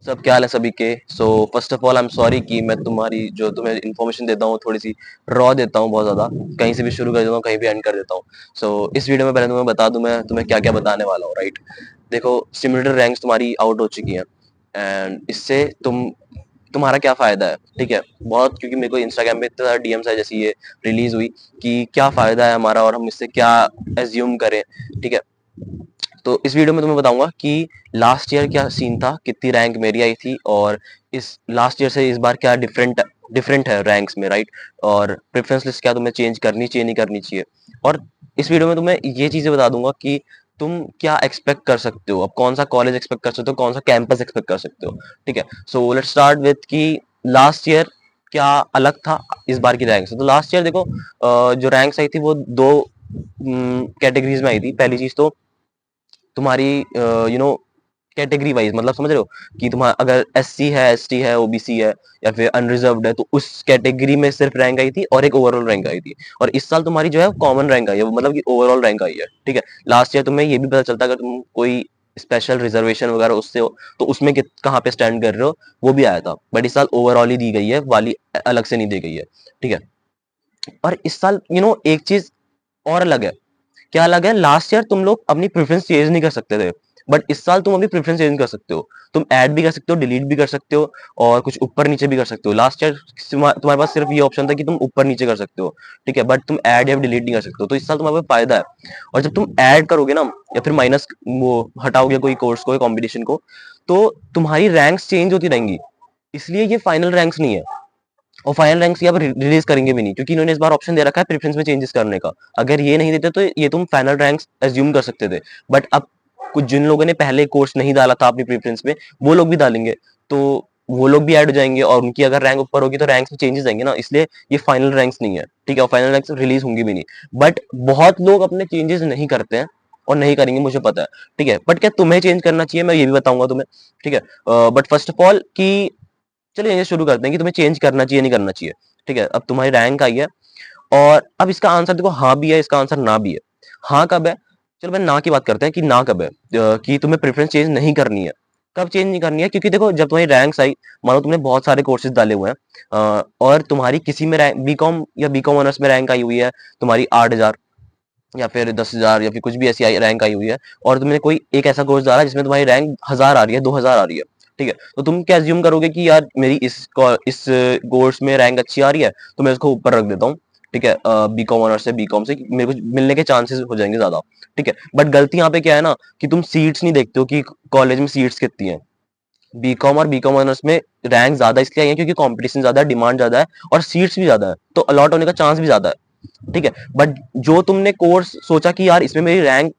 सब क्या हाल है सभी के। So first of all I am sorry कि मैं तुम्हारी जो तुम्हें इन्फॉर्मेशन देता हूँ थोड़ी सी रॉ देता हूँ बहुत ज़्यादा। कहीं से भी शुरू कर देता हूँ, कहीं भी एंड कर देता हूँ। सो इस वीडियो में पहले तुम्हें बता दूं मैं तुम्हें क्या क्या बताने वाला हूँ, राइट। देखो, सिमुलेटर रैंक्स तुम्हारी आउट हो चुकी हैं एंड इससे तुम्हारा क्या फायदा है, ठीक है। बहुत, क्योंकि मेरे को इंस्टाग्राम पे इतना डीएम्स है जैसे ये रिलीज हुई कि क्या फायदा है हमारा और हम इससे क्या एज्यूम करें, ठीक है। तो इस वीडियो में तुम्हें बताऊंगा कि लास्ट ईयर क्या सीन था, कितनी रैंक मेरी आई थी और इस लास्ट ईयर से इस बार क्या डिफरेंट डिफरेंट है रैंक्स में, राइट। और प्रेफरेंस लिस्ट क्या तुम्हें चेंज करनी चाहिए नहीं करनी चाहिए। और इस वीडियो में तुम्हें ये चीजें बता दूंगा कि तुम क्या एक्सपेक्ट कर सकते हो, अब कौन सा कॉलेज एक्सपेक्ट कर सकते हो, कौन सा कैंपस एक्सपेक्ट कर सकते हो, ठीक है। सो लेट्स स्टार्ट विथ कि लास्ट ईयर क्या अलग था इस बार की रैंक से। तो लास्ट ईयर देखो, जो रैंक्स आई थी वो दो कैटेगरीज में आई थी। पहली चीज तो तुम्हारी कैटेगरी वाइज, मतलब समझ रहे हो कि तुम्हारा अगर एससी है, एसटी है, ओबीसी है या फिर अनरिजर्व्ड है, तो उस कैटेगरी में सिर्फ रैंक आई थी और एक ओवरऑल रैंक आई थी। और इस साल तुम्हारी जो है कॉमन रैंक आई है, मतलब कि ओवरऑल रैंक आई है, ठीक है। लास्ट ईयर तुम्हें ये भी पता चलता अगर तुम कोई स्पेशल रिजर्वेशन वगैरह उससे हो तो उसमें कहाँ पे स्टैंड कर रहे हो वो भी आया था। बट इस साल ओवरऑल ही दी गई है, वाली अलग से नहीं दी गई है, ठीक है। और इस साल एक चीज और अलग है। क्या अलग है? लास्ट ईयर तुम लोग अपनी प्रेफरेंस चेंज नहीं कर सकते थे, बट इस साल तुम अपनी प्रेफरेंस चेंज कर सकते हो। तुम ऐड भी कर सकते हो, डिलीट भी कर सकते हो और कुछ ऊपर नीचे भी कर सकते हो। लास्ट ईयर तुम्हारे पास सिर्फ ये ऑप्शन था कि तुम ऊपर नीचे कर सकते हो, ठीक है, बट तुम ऐड या डिलीट नहीं कर सकते हो। तो इस साल तुम्हारे पास फायदा है। और जब तुम ऐड करोगे ना या फिर माइनस वो हटाओगे कोई कोर्स को, कॉम्पिटिशन को, तो तुम्हारी रैंक्स चेंज होती रहेंगी। इसलिए ये फाइनल रैंक्स नहीं है और फाइनल रैंक्स यहाँ पर रिलीज करेंगे भी नहीं, क्योंकि इन्होंने इस बार ऑप्शन दे रखा है प्रेफरेंस में चेंजेस करने का। अगर ये नहीं देते तो ये तुम फाइनल रैंक्स एज्यूम कर सकते थे। बट अब कुछ जिन लोगों ने पहले कोर्स नहीं डाला था अपनी प्रेफरेंस में, वो लोग भी डालेंगे, तो वो लोग भी ऐड हो जाएंगे और उनकी अगर रैंक ऊपर होगी तो रैंक्स में चेंजेस आएंगे ना। इसलिए ये फाइनल रैंक्स नहीं है, ठीक है, और फाइनल रैंक्स रिलीज होंगी भी नहीं। बट बहुत लोग अपने चेंजेस नहीं करते हैं और नहीं करेंगे, मुझे पता है, ठीक है। बट क्या तुम्हें चेंज करना चाहिए, मैं ये भी बताऊंगा तुम्हें, ठीक है। बट फर्स्ट ऑफ ऑल कि चलिए ये शुरू करते हैं कि तुम्हें चेंज करना चाहिए नहीं करना चाहिए, ठीक है। अब तुम्हारी रैंक आई है और अब इसका आंसर देखो, हाँ भी है, इसका आंसर ना भी है। हाँ कब है? चलो मैं ना की बात करते हैं कि ना कब है, कि तुम्हें प्रेफरेंस चेंज नहीं करनी है। कब चेंज नहीं करनी है? क्योंकि देखो, जब तुम्हारी रैंक्स आई, मानो तुमने बहुत सारे कोर्सेज डाले हुए हैं और तुम्हारी किसी में रैंक बीकॉम या बीकॉम ऑनर्स में रैंक आई हुई है तुम्हारी 8,000 या फिर 10,000 या फिर कुछ भी ऐसी रैंक आई हुई है, और तुमने कोई एक ऐसा कोर्स डाला जिसमें तुम्हारी रैंक 1,000 आ रही है, 2,000 आ रही है, ठीक है। तो तुम क्या अज्यूम करोगे कि यार मेरी इस कोर्स में रैंक अच्छी आ रही है तो मैं इसको ऊपर रख देता हूँ, ठीक है, बीकॉम ऑनर्स से, बीकॉम से मेरे को मिलने के चांसेस हो जाएंगे ज्यादा, ठीक है। बट गलती यहाँ पे क्या है ना, कि तुम सीट्स नहीं देखते हो कि कॉलेज में सीट्स कितनी है। बीकॉम और बीकॉम ऑनर्स में रैंक ज्यादा इसलिए आई है क्योंकि कंपटीशन ज्यादा है, डिमांड ज्यादा है और सीट्स भी ज्यादा है, तो अलॉट होने का चांस भी ज्यादा है, ठीक है। बट जो तुमने कोर्स सोचा कि यार इसमें मेरी रैंक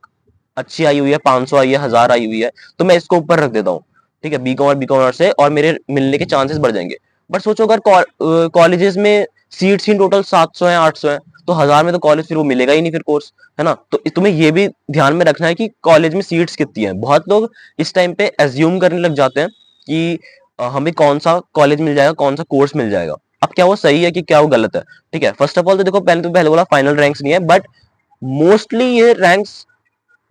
अच्छी आई हुई है, 500 आई है, 1,000 आई हुई है, तो मैं इसको ऊपर रख देता हूँ, ठीक है, बीकॉम और बीकॉम ऑनर्स से, और मेरे मिलने के चांसेस बढ़ जाएंगे। बट सोचो अगर कॉलेजेस में सीट्स ही टोटल 700 है, 800 है, तो 1,000 में तो कॉलेज फिर वो मिलेगा ही नहीं फिर कोर्स, है ना। तो तुम्हें ये भी ध्यान में रखना है कि कॉलेज में सीट्स कितनी है। बहुत लोग इस टाइम पे एज्यूम करने लग जाते हैं कि हमें कौन सा कॉलेज मिल जाएगा, कौन सा कोर्स मिल जाएगा। अब क्या वो सही है कि क्या वो गलत है, ठीक है। फर्स्ट ऑफ ऑल तो देखो, पहले बोला फाइनल रैंक्स नहीं है, बट मोस्टली ये रैंक्स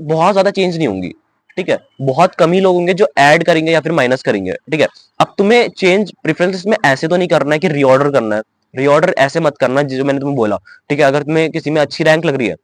बहुत ज्यादा चेंज नहीं होंगी, ठीक है। बहुत कम ही लोग होंगे जो ऐड करेंगे या फिर माइनस करेंगे, ठीक है। अब तुम्हें चेंज प्रेफरेंसेस में ऐसे तो नहीं करना है कि रीऑर्डर करना है। रीऑर्डर ऐसे मत करना जो मैंने तुम्हें बोला, ठीक है। अगर तुम्हें किसी में अच्छी रैंक लग रही है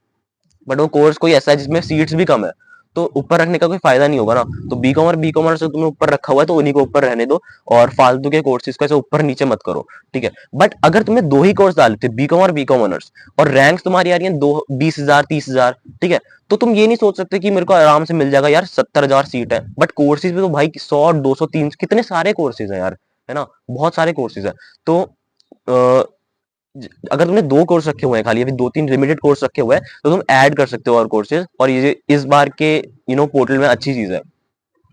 बट वो कोर्स कोई ऐसा है जिसमें सीट्स भी कम है, तो ऊपर रखने का कोई फायदा नहीं होगा ना। तो बीकॉम और बीकॉम ऑनर्स तुमने ऊपर रखा हुआ है तो उन्हीं को ऊपर रहने दो और फालतू के कोर्सेज को ऐसे ऊपर नीचे मत करो, ठीक है। बट अगर तुम्हें दो ही कोर्स डाले थे, बीकॉम और बीकॉम ऑनर्स, और रैंक्स तुम्हारी आ रही है दो 20,000 30,000, ठीक है, तो तुम ये नहीं सोच सकते कि मेरे को आराम से मिल जाएगा यार, 70,000 सीट है। बट कोर्सेज में तो भाई 100 200 300 कितने सारे कोर्सेज है यार, है ना, बहुत सारे कोर्सेज है। तो अगर तुमने दो कोर्स रखे हुए हैं खाली, या फिर दो तीन लिमिटेड कोर्स रखे हुए हैं, तो तुम ऐड कर सकते हो और कोर्सेज। और ये इस बार के पोर्टल में अच्छी चीज है।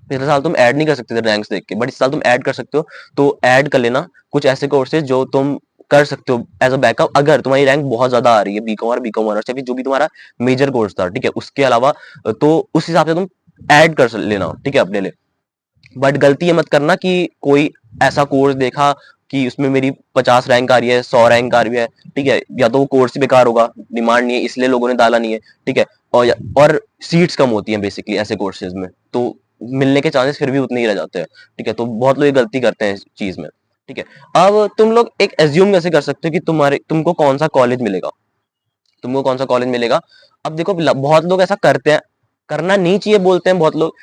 पिछले साल तुम ऐड नहीं कर सकते थे रैंक्स देख के, बट इस साल तुम ऐड कर सकते हो। तो ऐड कर लेना कुछ ऐसे कोर्सेज जो तुम कर सकते हो एज अ बैकअप, अगर तुम्हारी रैंक बहुत ज्यादा आ रही है बीकॉम और बीकॉम ऑनर्स या फिर जो भी तुम्हारा मेजर कोर्स था, ठीक है, उसके अलावा। तो उस हिसाब से तुम ऐड कर लेना, ठीक है, अपने लिए। बट गलती ये मत करना कि कोई ऐसा कोर्स देखा कि उसमें मेरी 50 रैंक आ रही है, 100 रैंक आ रही है, ठीक है, या तो वो कोर्स ही बेकार होगा, डिमांड नहीं है इसलिए लोगों ने डाला नहीं है, ठीक है, और सीट्स कम होती हैं बेसिकली ऐसे कोर्सेज में। तो मिलने के चांसेस फिर भी उतने ही रह जाते हैं। ठीक है, तो बहुत लोग ये गलती करते हैं इस चीज में। ठीक है, अब तुम लोग एक एज्यूम कैसे कर सकते हो कि तुमको कौन सा कॉलेज मिलेगा, तुमको कौन सा कॉलेज मिलेगा। अब देखो बहुत लोग ऐसा करते हैं, करना नहीं चाहिए बोलते हैं बहुत लोग,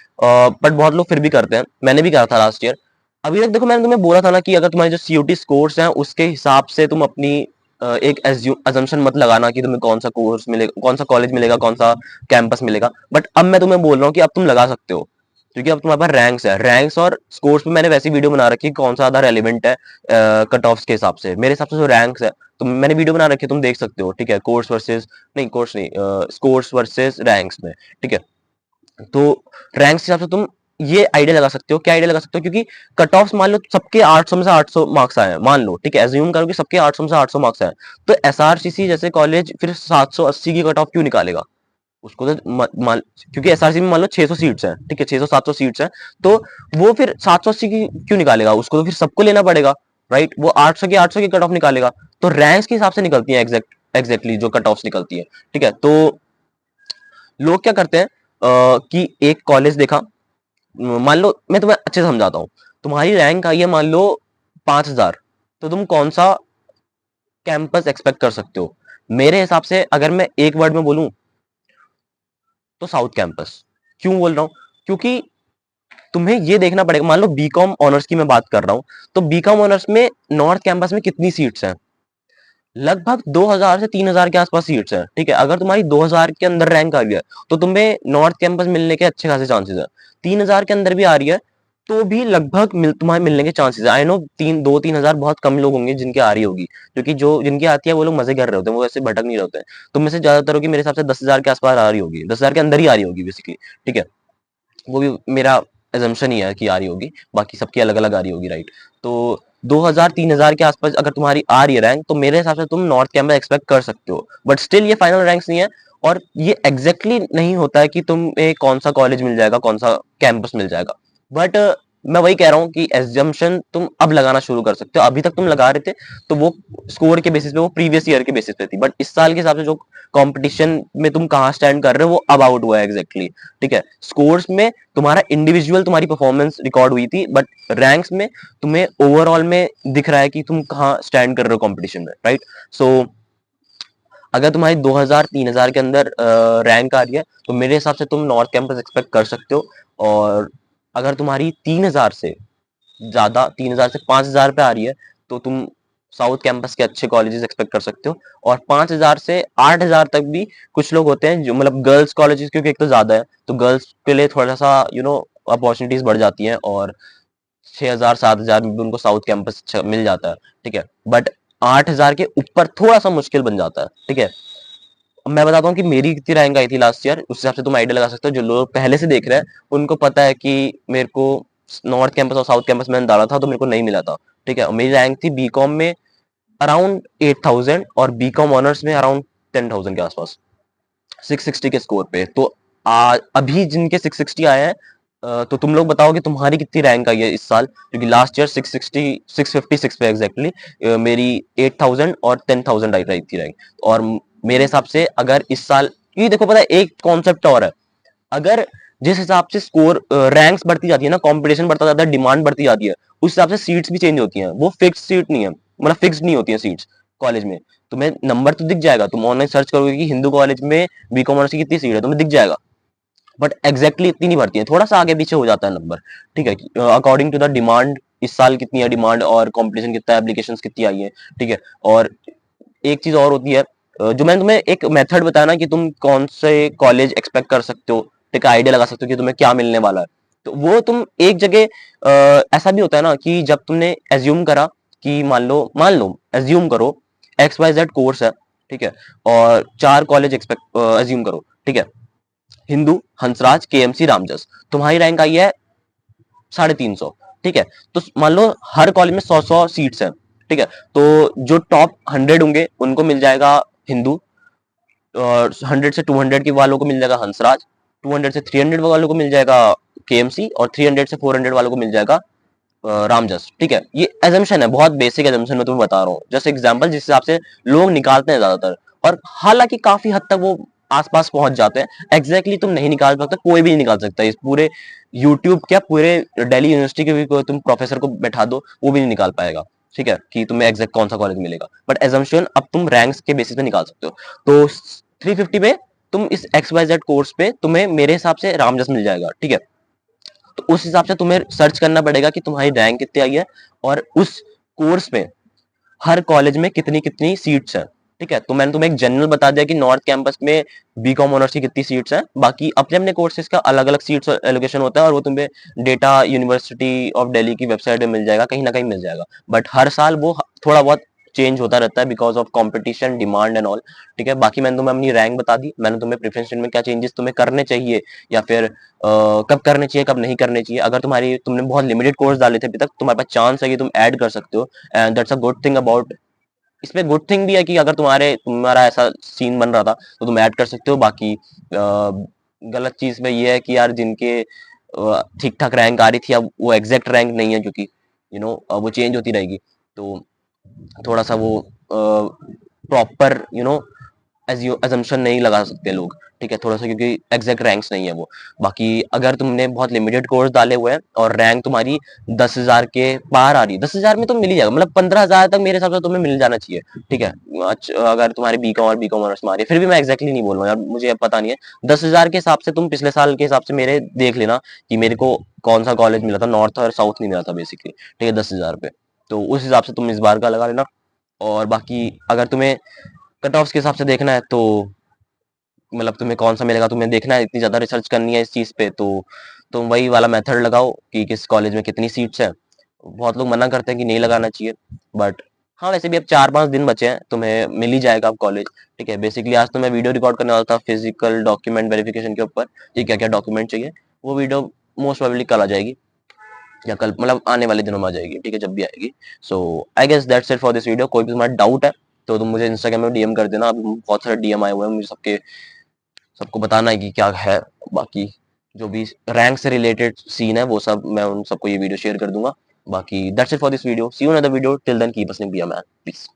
बट बहुत लोग फिर भी करते हैं, मैंने भी करा था लास्ट ईयर। अभी तक देखो मैंने तुम्हें बोला था ना कि अगर तुम्हारे जो सीयूटी स्कोर्स हैं उसके हिसाब से तुम अपनी एक अजम्पशन मत लगाना कि तुम्हें कौन सा कोर्स मिलेगा, कौन सा कॉलेज मिलेगा, कौन सा कैंपस मिलेगा। बट अब मैं तुम्हें बोल रहा हूँ कि अब तुम लगा सकते हो, क्योंकि अब तुम्हारे पास रैंक्स है, रैंक्स और स्कोर्स पे मैंने वैसी वीडियो बना रखी है कौन सा ज्यादा रेलिवेंट है कट ऑफ्स के हिसाब से। मेरे हिसाब से जो रैंक्स है, तो मैंने वीडियो बना रखी है, तुम देख सकते हो। ठीक है, कोर्स वर्सेस, नहीं कोर्स नहीं, स्कोर्स वर्सेस रैंक्स में। ठीक है, तो रैंक्स के हिसाब से तुम ये आइडिया लगा सकते हो, क्या आइडिया लगा सकते हो, क्योंकि कट ऑफ मान लो सबके 800 में से 800 मार्क्स आए हैं, मान लो, ठीक है, एज्यूम करो कि सबके 800 में से 800 मार्क्स आए, तो एसआरसीसी जैसे कॉलेज फिर 780 की कट ऑफ क्यों निकालेगा, उसको तो क्योंकि एसआरसी में मान लो 600 सीट्स हैं, ठीक है, 600 700 सीट्स हैं, तो वो फिर 780 की क्यों निकालेगा, उसको तो फिर सबको लेना पड़ेगा, राइट। वो 800 की कट ऑफ निकालेगा, तो रैंक्स के हिसाब से निकलती है एग्जैक्टली जो कट ऑफ निकलती है। ठीक है, तो लोग क्या करते हैं कि एक कॉलेज देखा, मान लो मैं तुम्हें अच्छे से समझाता हूँ, तुम्हारी रैंक आई है मान लो 5000, तो तुम कौन सा कैंपस एक्सपेक्ट कर सकते हो। मेरे हिसाब से अगर मैं एक वर्ड में बोलूं तो साउथ कैंपस। क्यों बोल रहा हूं, क्योंकि तुम्हें ये देखना पड़ेगा, मान लो बीकॉम ऑनर्स की मैं बात कर रहा हूं, तो बीकॉम ऑनर्स में नॉर्थ कैंपस में कितनी सीट्स हैं, लगभग 2000 से 3000 के आसपास सीट्स हैं। ठीक है, अगर तुम्हारी 2000 के अंदर रैंक आ रही है तो तुम्हें नॉर्थ कैंपस मिलने के अच्छे खासे चांसेस है। 3000 के अंदर भी आ रही है तो भी लगभग तुम्हारे मिलने के चांसेस है। आई नो 3 2 3 हजार बहुत कम लोग होंगे जिनके आ रही होगी, क्योंकि जो जिनकी आती है वो लोग मजे कर रहे होते हैं, वो ऐसे भटक नहीं रहे होते हैं। तुम में से ज्यादातर होगी मेरे हिसाब से 10,000 के आसपास आ रही होगी, 10,000 के अंदर ही आ रही होगी बेसिकली। ठीक है, वो भी मेरा एजम्पशन ही है कि आ रही होगी, बाकी सबकी अलग अलग आ रही होगी, राइट। तो 2000 3000 के आसपास अगर तुम्हारी आ रही है रैंक, तो मेरे हिसाब से तुम नॉर्थ कैंपस एक्सपेक्ट कर सकते हो, बट स्टिल ये फाइनल रैंक्स नहीं है, और ये एग्जैक्टली नहीं होता है कि तुम्हें कौन सा कॉलेज मिल जाएगा, कौन सा कैंपस मिल जाएगा। बट मैं वही कह रहा हूँ कि एजम्पशन तुम अब लगाना शुरू कर सकते हो, अभी तक तुम लगा रहे थे तो वो स्कोर के बेसिस पे, वो प्रीवियस ईयर के बेसिस पे थी, बट इस साल के हिसाब से जो कंपटीशन में तुम कहाँ स्टैंड कर रहे हो वो अब आउट हुआ है एग्जैक्टली। ठीक है, स्कोर्स में तुम्हारा इंडिविजुअल तुम्हारी परफॉर्मेंस रिकॉर्ड हुई थी, बट रैंक्स में तुम्हें ओवरऑल में दिख रहा है कि तुम कहाँ स्टैंड कर रहे हो कंपटीशन में, राइट। सो अगर तुम्हारी 2000 3000 के अंदर रैंक आ रही है तो मेरे हिसाब से तुम नॉर्थ कैंपस एक्सपेक्ट कर सकते हो, और अगर तुम्हारी 3000 से ज्यादा, 3000 से 5000 पे आ रही है, तो तुम साउथ कैंपस के अच्छे कॉलेजेस एक्सपेक्ट कर सकते हो। और 5000 से 8000 तक भी कुछ लोग होते हैं जो मतलब गर्ल्स कॉलेजेस, क्योंकि एक तो ज्यादा है तो गर्ल्स के लिए थोड़ा सा अपॉर्चुनिटीज बढ़ जाती हैं, और 6000 7000 में भी उनको साउथ कैंपस मिल जाता है। ठीक है, बट 8000 के ऊपर थोड़ा सा मुश्किल बन जाता है। ठीक है, अब मैं बताता हूँ कि मेरी कितनी रैंक आई थी लास्ट ईयर, उस हिसाब से तुम आइडिया लगा सकते हो। जो लोग पहले से देख रहे हैं उनको पता है कि मेरे को नॉर्थ कैंपस और साउथ कैंपस मैंने डाला था तो मेरे को नहीं मिला था। ठीक है, और मेरी रैंक थी बीकॉम में अराउंड 8000 और बीकॉम ऑनर्स में अराउंड 10,000 के आसपास, 660 के स्कोर पे। तो अभी जिनके 660 आए हैं, तो तुम लोग बताओ कि तुम्हारी कितनी रैंक आई है इस साल, क्योंकि लास्ट ईयर 660 656 पे एग्जैक्टली मेरी 8000 और 10,000 आई रही थी रैंक। और मेरे हिसाब से अगर इस साल, क्योंकि देखो पता है एक कॉन्सेप्ट और है, अगर जिस हिसाब से स्कोर रैंक्स बढ़ती जाती है ना, कंपटीशन बढ़ता जाता है, डिमांड बढ़ती जाती है, उस हिसाब से सीट्स भी चेंज होती हैं। वो फिक्स सीट नहीं है, मतलब फिक्स नहीं होती है सीट्स कॉलेज में। तुम्हें नंबर तो दिख जाएगा, तुम ऑनलाइन सर्च करोगे कि हिंदू कॉलेज में बी कॉमर्स की कितनी सीट है, तुम्हें दिख जाएगा, बट एग्जैक्टली इतनी नहीं भरती है, थोड़ा सा आगे पीछे हो जाता है नंबर। ठीक है, अकॉर्डिंग टू द डिमांड, इस साल कितनी है डिमांड और कंपटीशन कितना है, एप्लीकेशंस कितनी आई है। ठीक है, और एक चीज और होती है, जो मैंने तुम्हें एक मेथड बताया ना कि तुम कौन से कॉलेज एक्सपेक्ट कर सकते हो, ठीक है, आइडिया लगा सकते हो कि तुम्हें क्या मिलने वाला है। तो वो तुम एक जगह ऐसा भी होता है ना कि जब तुमने एज्यूम करा कि मान लो एज्यूम करो XYZ कोर्स है, ठीक है, और 4 कॉलेज एक्सपेक्ट एज्यूम करो, ठीक है, हिंदू, हंसराज, केएमसी, रामजस, तुम्हारी रैंक आई है 350। ठीक है, तो मान लो हर कॉलेज में 100 सीट्स हैं। ठीक है, तो जो टॉप 100 होंगे उनको मिल जाएगा हिंदू, और 100 से 200 के वालों को मिल जाएगा हंसराज, 200 से 300 वालों को मिल जाएगा केएमसी, और 300 से 400 वालों को मिल जाएगा रामजस। ठीक है, ये एजम्पशन है, बहुत बेसिक एजम्पशन मैं तुम्हें बता रहा हूँ, जस्ट एग्जांपल जिस हिसाब से लोग निकालते हैं ज्यादातर, और हालांकि काफी हद तक वो आसपास पहुंच जाते हैं। एग्जैक्टली तुम नहीं निकाल सकते, कोई भी नहीं निकाल सकता इस पूरे यूट्यूब, क्या पूरे दिल्ली यूनिवर्सिटी के भी कोई तुम प्रोफेसर को बैठा दो वो भी नहीं निकाल पाएगा, ठीक है, कि तुम्हें एग्जैक्ट कौन सा कॉलेज मिलेगा। बट एजम्पशन अब तुम रैंक्स के बेसिस पे निकाल सकते हो। तो 350 पे तुम इस एक्स वाई जेड कोर्स पे तुम्हें मेरे हिसाब से रामजस मिल जाएगा, ठीक है। तो उस हिसाब से तुम्हें सर्च करना पड़ेगा कि तुम्हारी रैंक कितनी आई है और उस कोर्स में हर कॉलेज में कितनी कितनी सीट्स हैं, ठीक है। तो मैंने तुम्हें एक जनरल बता दिया कि नॉर्थ कैंपस में बीकॉम ऑनर्स की कितनी सीट्स हैं, बाकी अपने अपने कोर्सेज का अलग अलग सीट्स एलोकेशन होता है और वो तुम्हें डेटा यूनिवर्सिटी ऑफ दिल्ली की वेबसाइट में मिल जाएगा, कहीं ना कहीं मिल जाएगा। बट हर साल वो थोड़ा बहुत चेंज होता रहता है because of competition, demand and all, ठीक है। बाकी मैंने तुम्हें अपनी रैंक बता दी, मैंने तुम्हें प्रेफरेंस में क्या चेंजेस तुम्हें करने चाहिए या फिर कब करने चाहिए कब नहीं करने चाहिए। अगर तुमने बहुत लिमिटेड कोर्स डाले थे अभी तक, तुम्हारे पास चांस है कि तुम ऐड कर सकते हो, and that's a good thing about. इसमें गुड थिंग भी है कि अगर तुम्हारा ऐसा सीन बन रहा था तो तुम ऐड कर सकते हो। बाकी गलत चीज में ये है कि यार जिनके ठीक ठाक रैंक आ रही थी अब वो एग्जैक्ट रैंक नहीं है, क्योंकि वो चेंज होती रहेगी। तो थोड़ा सा वो प्रॉपर अजम्पशन नहीं लगा सकते लोग, ठीक है, थोड़ा सा, क्योंकि एग्जैक्ट रैंक्स नहीं है वो। बाकी अगर तुमने बहुत लिमिटेड कोर्स डाले हुए हैं और रैंक तुम्हारी 10,000 के पार आ रही है, 10,000 में तो मिल ही जाएगा, मतलब 15,000 तक मेरे हिसाब से तुम्हें मिल जाना चाहिए, ठीक है। अगर तुम्हारी बीकॉम ऑनर्स में आ रही है, फिर भी मैं एग्जैक्टली नहीं बोल रहा हूँ यार, मुझे अब पता नहीं है। 10,000 के हिसाब से तुम पिछले साल के हिसाब से मेरे देख लेना कि मेरे को कौन सा कॉलेज मिला था, नॉर्थ और साउथ नहीं मिला था बेसिकली, ठीक है, 10,000 पे। तो उस हिसाब से तुम इस बार का लगा लेना। और बाकी अगर तुम्हें कट ऑफ के हिसाब से देखना है तो मतलब तुम्हें कौन सा मिलेगा तुम्हें देखना है, इतनी ज्यादा रिसर्च करनी है इस चीज पे, तो तुम वही वाला मेथड लगाओ कि किस कॉलेज में कितनी सीट्स है। बहुत लोग मना करते हैं कि नहीं लगाना चाहिए, बट हाँ, वैसे भी अब 4-5 दिन बचे हैं, तुम्हें मिल ही जाएगा अब कॉलेज, ठीक है। बेसिकली आज तो मैं वीडियो रिकॉर्ड करने वाला था फिजिकल डॉक्यूमेंट वेरिफिकेशन के ऊपर, कि क्या क्या डॉक्यूमेंट चाहिए। वो वीडियो मोस्ट प्रोबेबली कल आ जाएगी, या कल मतलब आने वाले दिनों में आ जाएगी, ठीक है, जब भी आएगी। So I guess that's it for this video. कोई भी तुम्हारा डाउट है तो तुम मुझे इंस्टाग्राम में डीएम कर देना, अभी बहुत सारे डीएम आए हुए हैं, मुझे सबको बताना है कि क्या है। बाकी जो भी रैंक से रिलेटेड सीन है वो सब मैं उन सबको ये वीडियो शेयर कर दूंगा। बाकी that's it for this video, see you in other video, till then keep listening, be a man, piece.